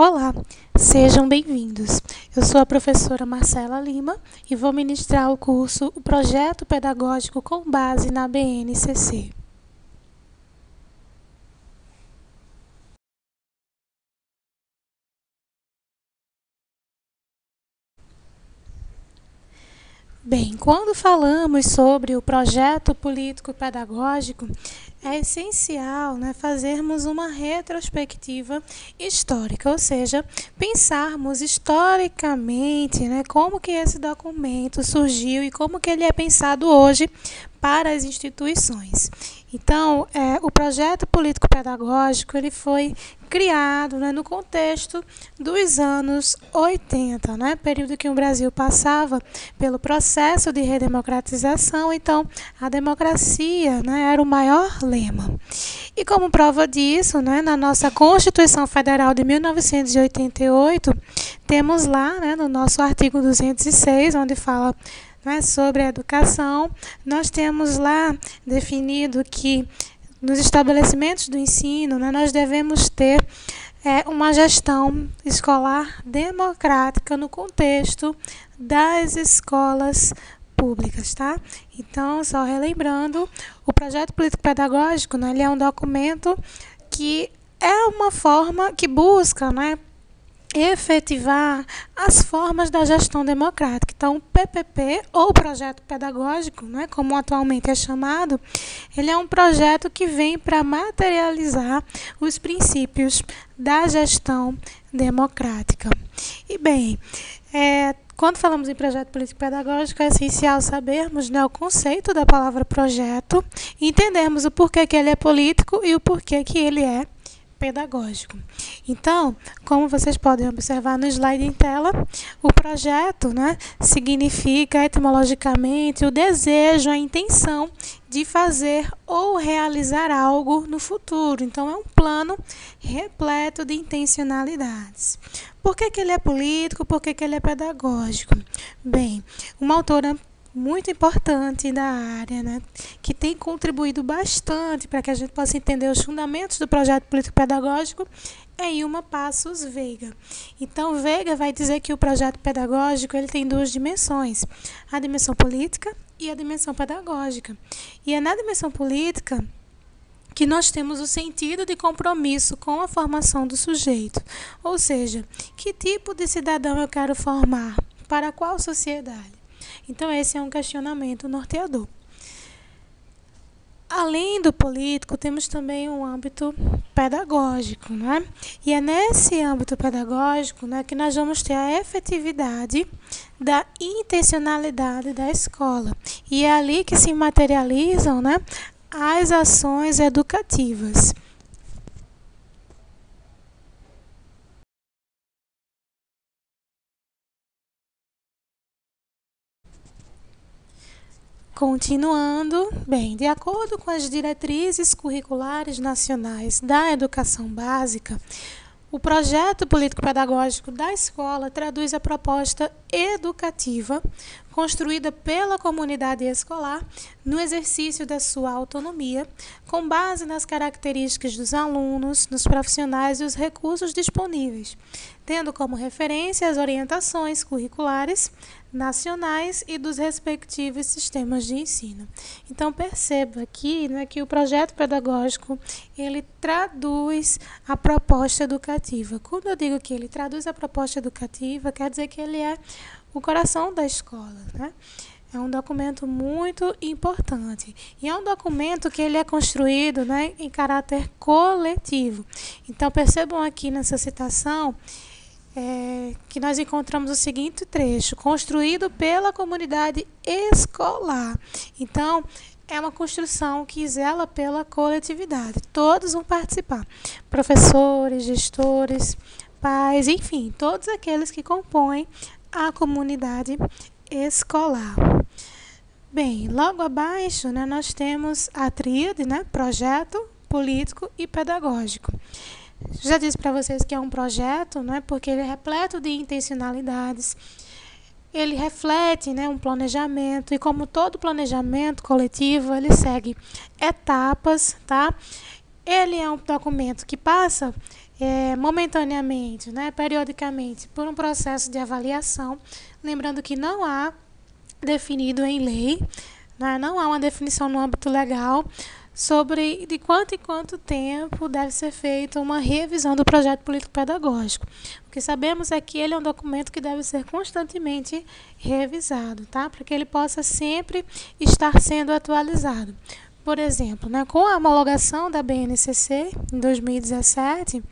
Olá, sejam bem-vindos. Eu sou a professora Marcela Lima e vou ministrar o curso O Projeto Pedagógico com base na BNCC. Bem, quando falamos sobre o projeto político-pedagógico, é essencial, fazermos uma retrospectiva histórica, ou seja, pensarmos historicamente, como que esse documento surgiu e como que ele é pensado hoje para as instituições. Então, o projeto político-pedagógico ele foi criado no contexto dos anos 80, período que o Brasil passava pelo processo de redemocratização. Então, a democracia era o maior lema. E como prova disso, na nossa Constituição Federal de 1988, temos lá, no nosso artigo 206, onde fala sobre a educação, nós temos lá definido que nos estabelecimentos do ensino, nós devemos ter uma gestão escolar democrática no contexto das escolas públicas, tá? Então, só relembrando, o projeto político-pedagógico, ele é um documento que é uma forma que busca, efetivar as formas da gestão democrática. Então, o PPP, ou Projeto Pedagógico, como atualmente é chamado, ele é um projeto que vem para materializar os princípios da gestão democrática. E bem, quando falamos em projeto político-pedagógico, é essencial sabermos o conceito da palavra projeto e entendermos o porquê que ele é político e o porquê que ele é pedagógico. Então, como vocês podem observar no slide em tela, o projeto significa etimologicamente o desejo, a intenção de fazer ou realizar algo no futuro. Então, é um plano repleto de intencionalidades. Por que ele é político? Por que ele é pedagógico? Bem, uma autora muito importante da área, que tem contribuído bastante para que a gente possa entender os fundamentos do projeto político-pedagógico, é Ilma Passos Veiga. Então, Veiga vai dizer que o projeto pedagógico ele tem duas dimensões, a dimensão política e a dimensão pedagógica. E é na dimensão política que nós temos o sentido de compromisso com a formação do sujeito, ou seja, que tipo de cidadão eu quero formar, para qual sociedade. Então, esse é um questionamento norteador. Além do político, temos também um âmbito pedagógico, E é nesse âmbito pedagógico que nós vamos ter a efetividade da intencionalidade da escola. E é ali que se materializam, as ações educativas. Continuando, bem, de acordo com as diretrizes curriculares nacionais da educação básica, o projeto político-pedagógico da escola traduz a proposta educativa construída pela comunidade escolar no exercício da sua autonomia, com base nas características dos alunos, nos profissionais e os recursos disponíveis, tendo como referência as orientações curriculares nacionais e dos respectivos sistemas de ensino. Então, perceba aqui que o projeto pedagógico ele traduz a proposta educativa. Quando eu digo que ele traduz a proposta educativa, quer dizer que ele é o coração da escola, É um documento muito importante e é um documento que ele é construído em caráter coletivo. Então, percebam aqui nessa citação que nós encontramos o seguinte trecho: construído pela comunidade escolar. Então, é uma construção que zela pela coletividade. Todos vão participar. Professores, gestores, pais, enfim, todos aqueles que compõem a comunidade escolar. Bem, logo abaixo, nós temos a tríade, projeto, político e pedagógico. Já disse para vocês que é um projeto, porque ele é repleto de intencionalidades. Ele reflete um planejamento e, como todo planejamento coletivo, ele segue etapas, tá? Ele é um documento que passa momentaneamente, né, periodicamente, por um processo de avaliação, lembrando que não há definido em lei, né, não há uma definição no âmbito legal sobre de quanto em quanto tempo deve ser feita uma revisão do projeto político-pedagógico. O que sabemos é que ele é um documento que deve ser constantemente revisado, tá? Para que ele possa sempre estar sendo atualizado. Por exemplo, né, com a homologação da BNCC em 2017,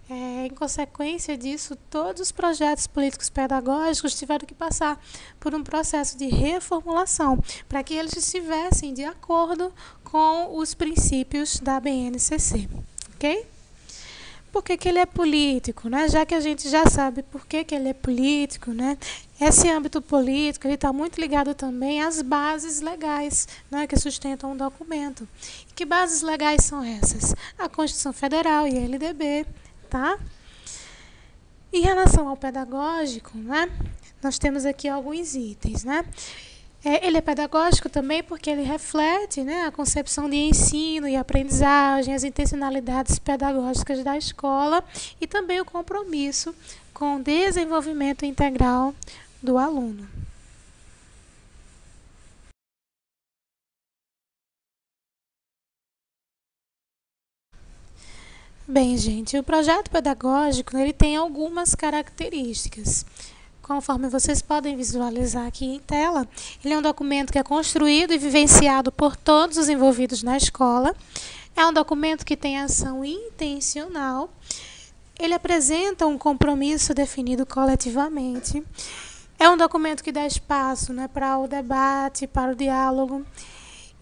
em consequência disso, todos os projetos políticos pedagógicos tiveram que passar por um processo de reformulação para que eles estivessem de acordo com os princípios da BNCC, ok? Por que ele é político, né? Já que a gente já sabe por que ele é político, né? Esse âmbito político está muito ligado também às bases legais, né, que sustentam o documento. E que bases legais são essas? A Constituição Federal e a LDB, tá? Em relação ao pedagógico, né, nós temos aqui alguns itens, né? Ele é pedagógico também porque ele reflete, né, a concepção de ensino e aprendizagem, as intencionalidades pedagógicas da escola e também o compromisso com o desenvolvimento integral do aluno. Bem, gente, o projeto pedagógico ele tem algumas características. Conforme vocês podem visualizar aqui em tela, ele é um documento que é construído e vivenciado por todos os envolvidos na escola. É um documento que tem ação intencional. Ele apresenta um compromisso definido coletivamente. É um documento que dá espaço, né, para o debate, para o diálogo.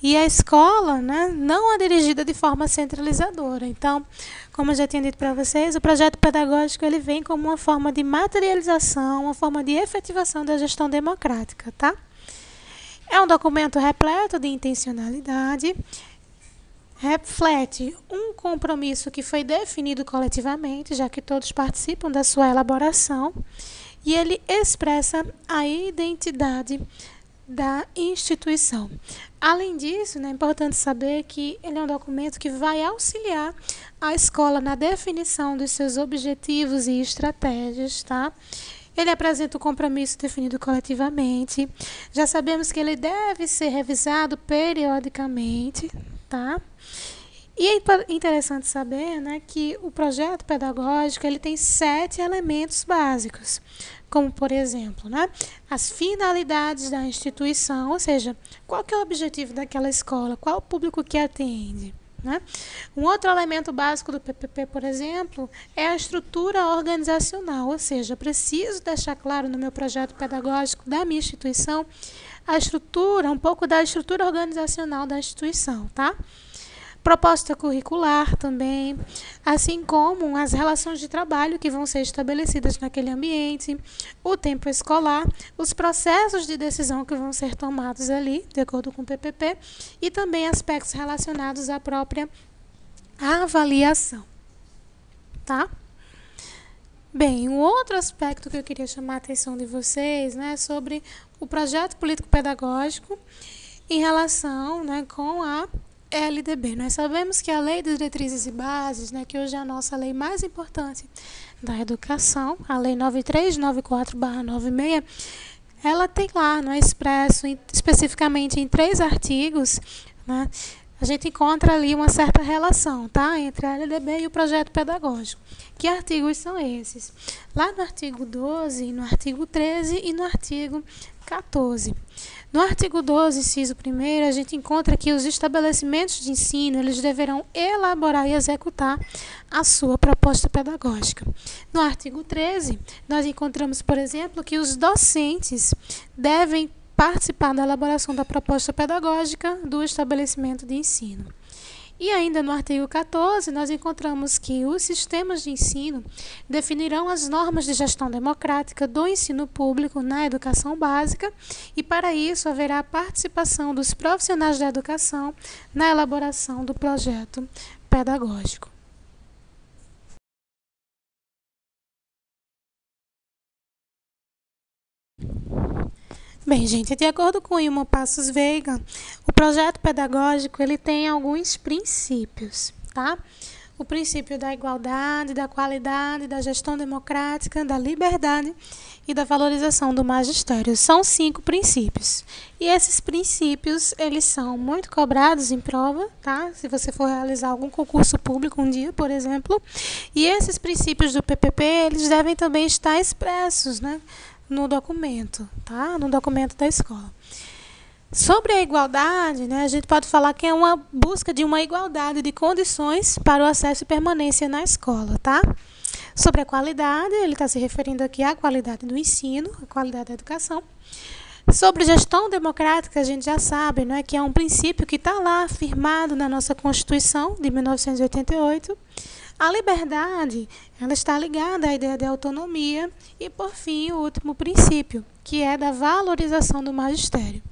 E a escola, né, não é dirigida de forma centralizadora. Então, como eu já tinha dito para vocês, o projeto pedagógico ele vem como uma forma de materialização, uma forma de efetivação da gestão democrática, tá? É um documento repleto de intencionalidade, reflete um compromisso que foi definido coletivamente, já que todos participam da sua elaboração, e ele expressa a identidade da instituição. Além disso, é importante saber que ele é um documento que vai auxiliar a escola na definição dos seus objetivos e estratégias, tá? Ele apresenta o compromisso definido coletivamente. Já sabemos que ele deve ser revisado periodicamente, tá? E é interessante saber, né, que o projeto pedagógico ele tem 7 elementos básicos, como, por exemplo, né, as finalidades da instituição, ou seja, qual que é o objetivo daquela escola, qual o público que atende. Né? Um outro elemento básico do PPP, por exemplo, é a estrutura organizacional, ou seja, preciso deixar claro no meu projeto pedagógico da minha instituição a estrutura, um pouco da estrutura organizacional da instituição, tá? Proposta curricular também, assim como as relações de trabalho que vão ser estabelecidas naquele ambiente, o tempo escolar, os processos de decisão que vão ser tomados ali, de acordo com o PPP, e também aspectos relacionados à própria avaliação, tá? Bem, um outro aspecto que eu queria chamar a atenção de vocês, né, sobre o projeto político-pedagógico em relação, né, com a LDB. Nós sabemos que a Lei de Diretrizes e Bases, né, que hoje é a nossa lei mais importante da educação, a Lei 9394/96, ela tem lá, no expresso, especificamente em 3 artigos, né, a gente encontra ali uma certa relação, tá, entre a LDB e o projeto pedagógico. Que artigos são esses? Lá no artigo 12, no artigo 13 e no artigo 14. No artigo 12, inciso 1º, a gente encontra que os estabelecimentos de ensino eles deverão elaborar e executar a sua proposta pedagógica. No artigo 13, nós encontramos, por exemplo, que os docentes devem participar da elaboração da proposta pedagógica do estabelecimento de ensino. E ainda no artigo 14, nós encontramos que os sistemas de ensino definirão as normas de gestão democrática do ensino público na educação básica e, para isso, haverá a participação dos profissionais da educação na elaboração do projeto pedagógico. Bem, gente, de acordo com Ilma Passos Veiga, o projeto pedagógico ele tem alguns princípios, tá? o princípio da igualdade, da qualidade, da gestão democrática, da liberdade e da valorização do magistério. São 5 princípios. E esses princípios, eles são muito cobrados em prova, tá? Se você for realizar algum concurso público um dia, por exemplo. E esses princípios do PPP, eles devem também estar expressos, né, no documento, tá? No documento da escola. Sobre a igualdade, né, a gente pode falar que é uma busca de uma igualdade de condições para o acesso e permanência na escola, tá? Sobre a qualidade, ele está se referindo aqui à qualidade do ensino, à qualidade da educação. Sobre gestão democrática, a gente já sabe, né, que é um princípio que está lá afirmado na nossa Constituição de 1988. A liberdade, ela está ligada à ideia de autonomia. E, por fim, o último princípio, que é da valorização do magistério.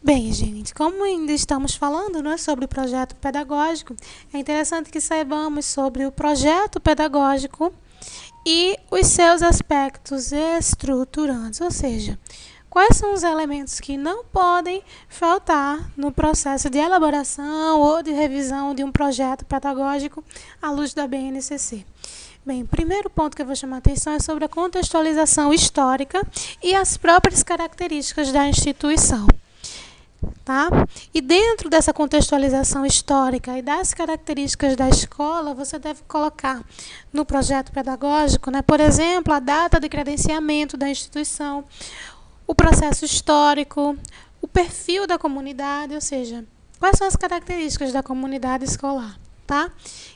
Bem, gente, como ainda estamos falando, né, sobre o projeto pedagógico, é interessante que saibamos sobre o projeto pedagógico e os seus aspectos estruturantes, ou seja, quais são os elementos que não podem faltar no processo de elaboração ou de revisão de um projeto pedagógico à luz da BNCC. Bem, o primeiro ponto que eu vou chamar a atenção é sobre a contextualização histórica e as próprias características da instituição. Tá? E dentro dessa contextualização histórica e das características da escola, você deve colocar no projeto pedagógico, né, por exemplo, a data de credenciamento da instituição, o processo histórico, o perfil da comunidade, ou seja, quais são as características da comunidade escolar. Tá?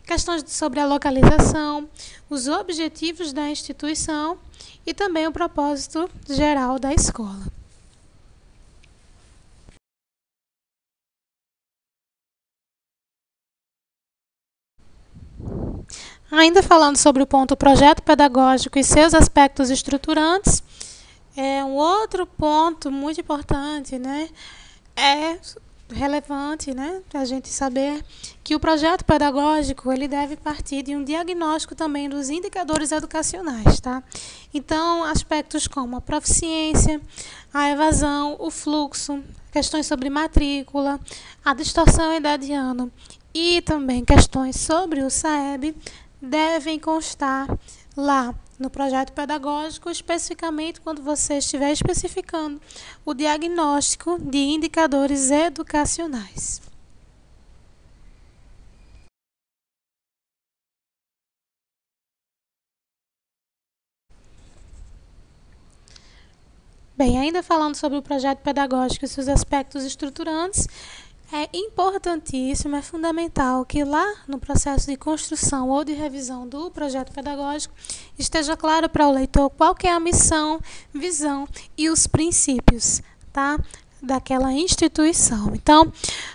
Questões sobre a localização, os objetivos da instituição e também o propósito geral da escola. Ainda falando sobre o ponto projeto pedagógico e seus aspectos estruturantes, um outro ponto muito importante, né, é relevante, né, para a gente saber que o projeto pedagógico ele deve partir de um diagnóstico também dos indicadores educacionais, tá? Então, aspectos como a proficiência, a evasão, o fluxo, questões sobre matrícula, a distorção idadiana e também questões sobre o SAEB devem constar lá no projeto pedagógico, especificamente quando você estiver especificando o diagnóstico de indicadores educacionais. Bem, ainda falando sobre o projeto pedagógico e seus aspectos estruturantes, é importantíssimo, é fundamental que lá no processo de construção ou de revisão do projeto pedagógico esteja claro para o leitor qual que é a missão, visão e os princípios, tá, daquela instituição. Então,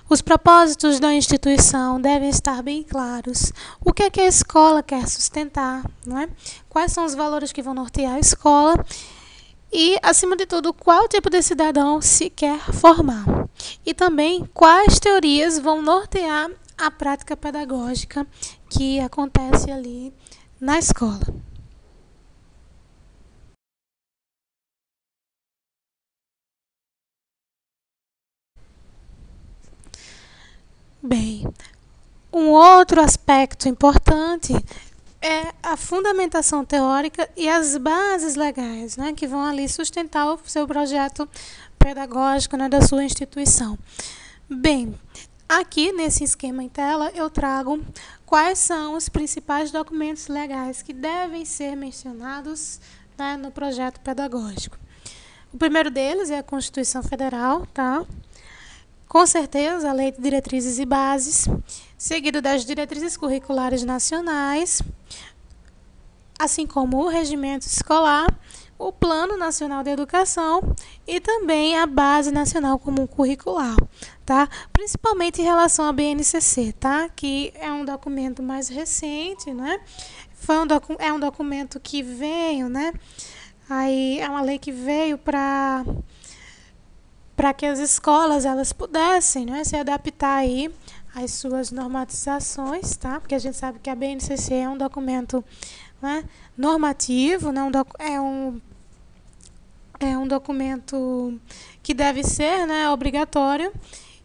os propósitos da instituição devem estar bem claros. O que é que a escola quer sustentar, não é? Quais são os valores que vão nortear a escola? E, acima de tudo, qual tipo de cidadão se quer formar. E também quais teorias vão nortear a prática pedagógica que acontece ali na escola. Bem, um outro aspecto importante é a fundamentação teórica e as bases legais, né, que vão ali sustentar o seu projeto pedagógico, né, da sua instituição. Bem, aqui nesse esquema em tela eu trago quais são os principais documentos legais que devem ser mencionados, né, no projeto pedagógico. O primeiro deles é a Constituição Federal, tá? Com certeza, a Lei de Diretrizes e Bases, seguido das Diretrizes Curriculares Nacionais, assim como o Regimento Escolar, o Plano Nacional de Educação e também a Base Nacional Comum Curricular, tá? Principalmente em relação à BNCC, tá? Que é um documento mais recente, né? É um documento que veio, né? Aí é uma lei que veio para que as escolas elas pudessem, né, se adaptar aí às suas normatizações, tá? Porque a gente sabe que a BNCC é um documento, né, normativo, né, é um documento que deve ser, né, obrigatório.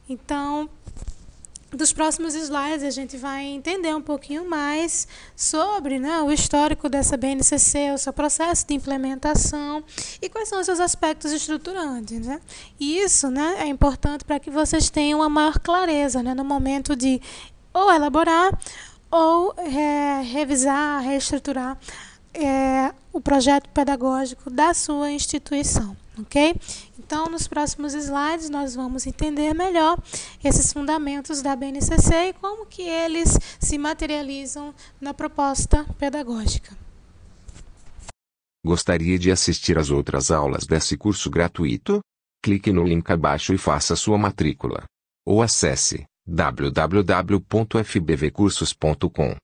Então, dos próximos slides a gente vai entender um pouquinho mais sobre, né, o histórico dessa BNCC, o seu processo de implementação e quais são os seus aspectos estruturantes, né? E isso, né, é importante para que vocês tenham uma maior clareza, né, no momento de ou elaborar ou revisar, reestruturar o projeto pedagógico da sua instituição, ok? Então, nos próximos slides, nós vamos entender melhor esses fundamentos da BNCC e como que eles se materializam na proposta pedagógica. Gostaria de assistir às outras aulas desse curso gratuito? Clique no link abaixo e faça sua matrícula. Ou acesse www.fbvcursos.com.